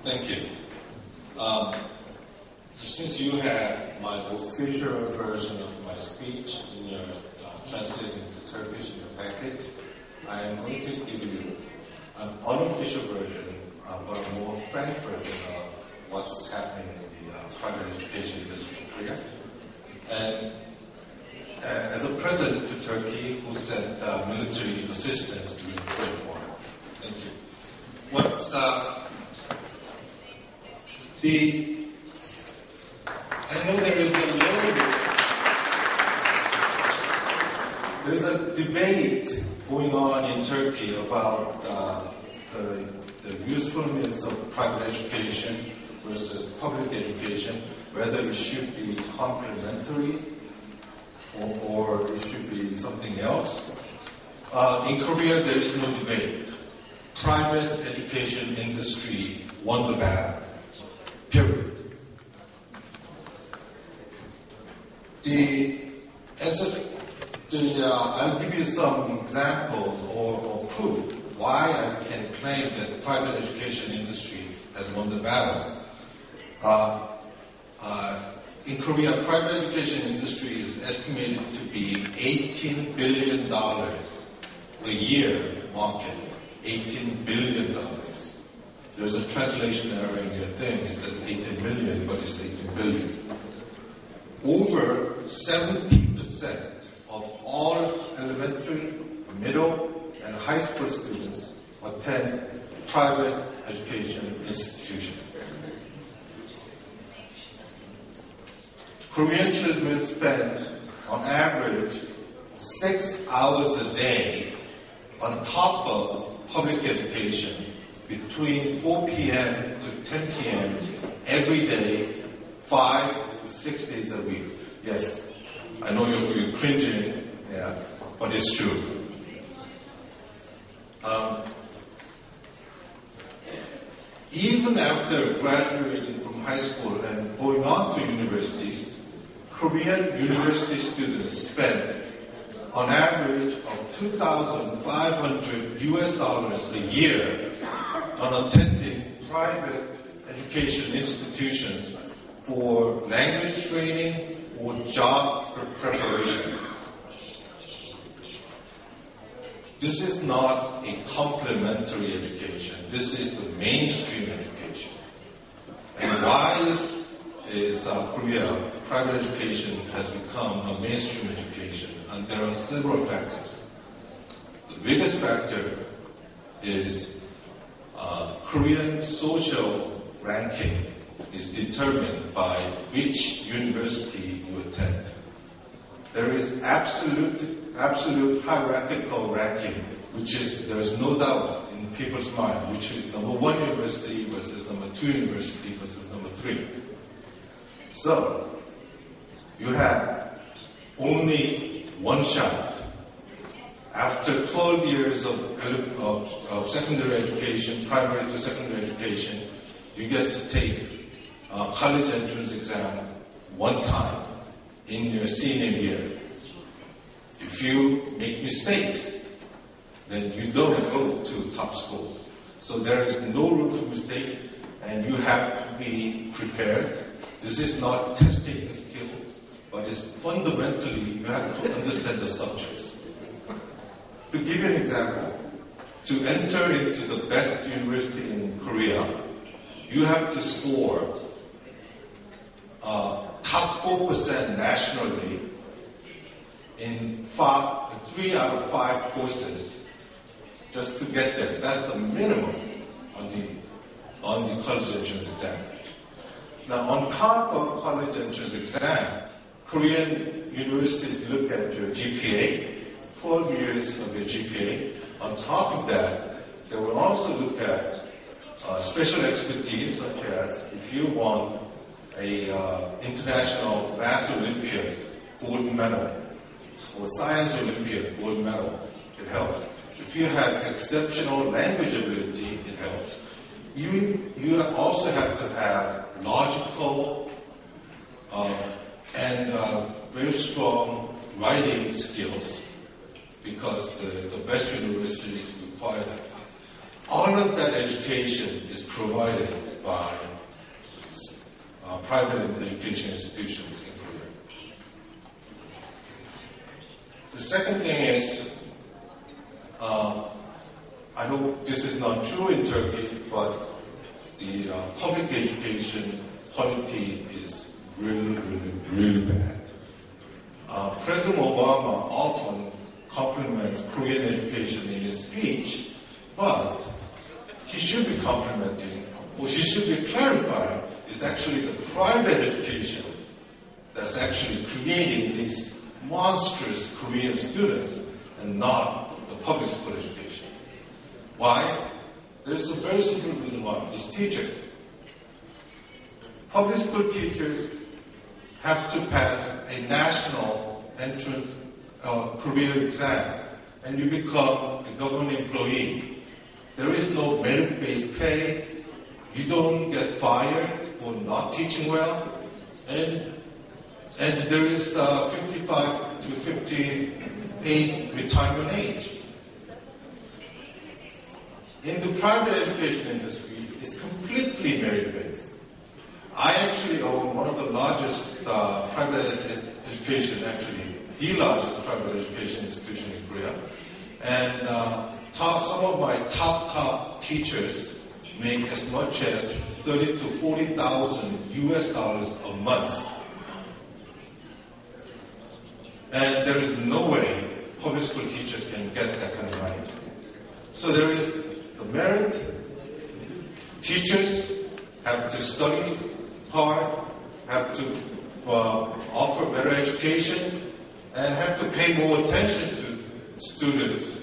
Thank you. Since you have my official version of my speech in your translated into Turkish in your package, I am going to give you an unofficial version, but a more frank version of what's happening in the private education industry in Korea. And as a president to Turkey who sent military assistance during the Korean War. Thank you. I know there's a debate going on in Turkey about the usefulness of private education versus public education, whether it should be complementary or it should be something else. In Korea, there is no debate. Private education industry won the battle. Period. I'll give you some examples or proof why I can claim that the private education industry has won the battle. In Korea, private education industry is estimated to be $18 billion a year market. $18 billion. There's a translation error in your thing. It says 18 million, but it's 18 billion. Over 70% of all elementary, middle, and high school students attend private education institutions. Korean children spend, on average, 6 hours a day on top of public education between 4 p.m. to 10 p.m. every day, 5 to 6 days a week. Yes, I know you're cringing, yeah, but it's true. Even after graduating from high school and going on to universities, Korean university students spend on average of $2,500 a year on attending private education institutions for language training or job preparation. This is not a complementary education. This is the mainstream education. And why is Korea private education has become a mainstream education? And there are several factors. The biggest factor is Korean social ranking is determined by which university you attend. There is absolute hierarchical ranking, which is, there's no doubt in people's mind, which is number 1 university versus number 2 university versus number 3. So, you have only one shot. After 12 years of secondary education, primary to secondary education, you get to take college entrance exam one time in your senior year. If you make mistakes, then you don't go to top school. So there is no room for mistake, and you have to be prepared. This is not testing skills, but it's fundamentally you have to understand the subjects. To give you an example, to enter into the best university in Korea, you have to score top 4% nationally in 3 out of 5 courses just to get there. That's the minimum on the college entrance exam. Now, on top of college entrance exam, Korean universities look at your GPA, 12 years of your GPA. On top of that, they will also look at special expertise, such as if you won a international math Olympiad gold medal or science Olympiad gold medal, it helps. If you have exceptional language ability, it helps. You also have to have logical and very strong writing skills, because the best universities require that. All of that education is provided by private education institutions in Korea. The second thing is, I hope this is not true in Turkey, but the public education quality is really bad. President Obama often compliments Korean education in his speech, but he should be complimenting, or he should be clarifying, is actually the private education that's actually creating these monstrous Korean students and not the public school education. Why? There's a very simple reason why. It's teachers. Public school teachers have to pass a national entrance career exam, and you become a government employee. There is no merit-based pay. You don't get fired for not teaching well, and there is 55 to 58 retirement age. In the private education industry, it's completely merit-based. I actually own one of the largest private education, actually the largest private education institution in Korea, and some of my top teachers make as much as $30,000 to $40,000 a month. And there is no way public school teachers can get that kind of money. So there is the merit. Teachers have to study hard, have to offer better education, and have to pay more attention to students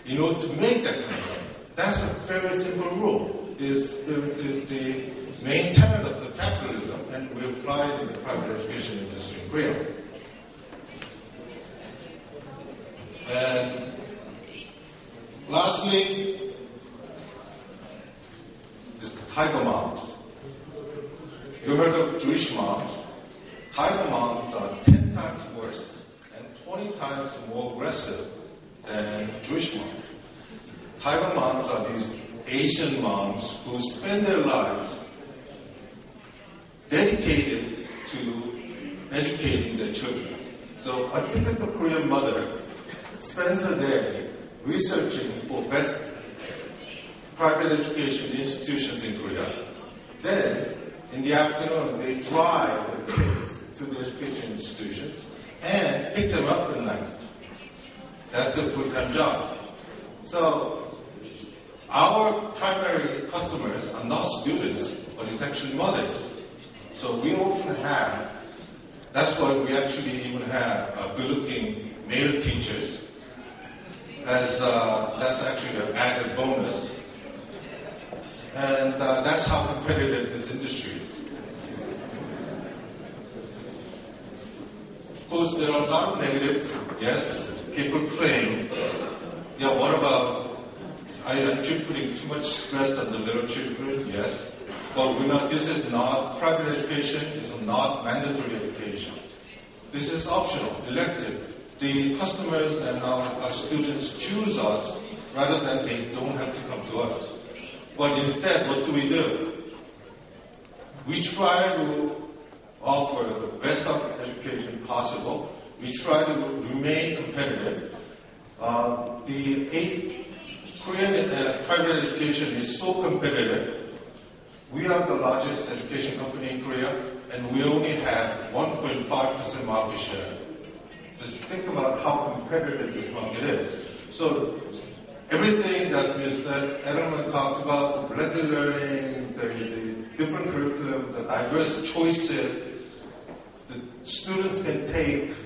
in order to make that kind of money. That's a very simple rule. Is the main tenet of the capitalism, and we apply it in the private education industry in Korea. And lastly, is the tiger moms. You heard of Jewish moms. Tiger moms are 10 times worse and 20 times more aggressive than Jewish moms. Tiger moms are these Asian moms who spend their lives dedicated to educating their children. So a typical Korean mother spends a day researching for best private education institutions in Korea. Then, in the afternoon, they drive the kids to the education institutions and pick them up at night. That's their full-time job. So, our primary customers are not students, but it's actually mothers. So we often have, that's why we actually even have good-looking male teachers, as that's actually an added bonus. And that's how competitive this industry is. Of course, there are a lot of negatives. Yes, people claim, yeah, what about, aren't you putting too much stress on the little children? Yes. But this is not private education, this is not mandatory education. This is optional, elective. The customers and our students choose us rather than they don't have to come to us. But instead, what do? We try to offer the best of education possible. We try to remain competitive. The Korean private education is so competitive. We are the largest education company in Korea, and we only have 1.5% market share. Just think about how competitive this market is. So everything that Mr. Edelman talked about, the blended learning, the different curriculum, the diverse choices, the students can take,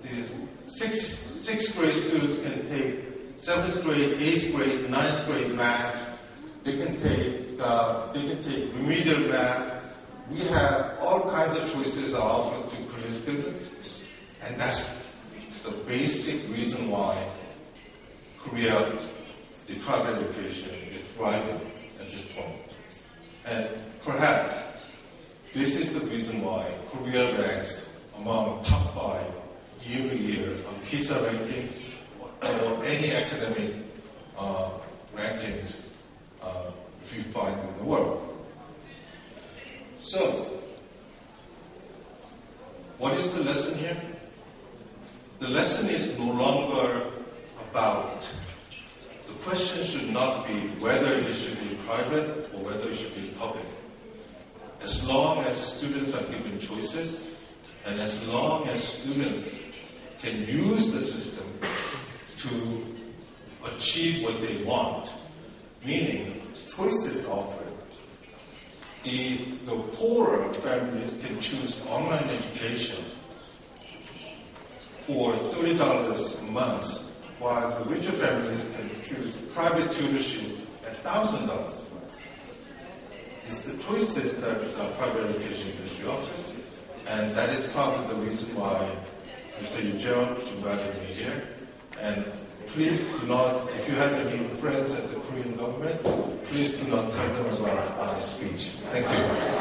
these sixth grade students can take 7th grade, 8th grade, 9th grade math. They can take remedial math. We have all kinds of choices are offered to Korean students, and that's the basic reason why Korea, the private education, is thriving at this point. And perhaps This is the reason why Korea ranks among top 5 year to year on PISA rankings or any academic rankings if you find in the world. So, what is the lesson here? The lesson is no longer about, the question should not be whether it should be private or whether it should be public. As long as students are given choices, and as long as students can use the system to achieve what they want, meaning choices offered. The poorer families can choose online education for $30 a month, while the richer families can choose private tuition at $1,000 a month. It's the choices that private education industry offers, and that is probably the reason why Mr. Yu Jeon invited me here. And please do not, if you have any friends at the Korean government, please do not tell them about my speech. Thank you.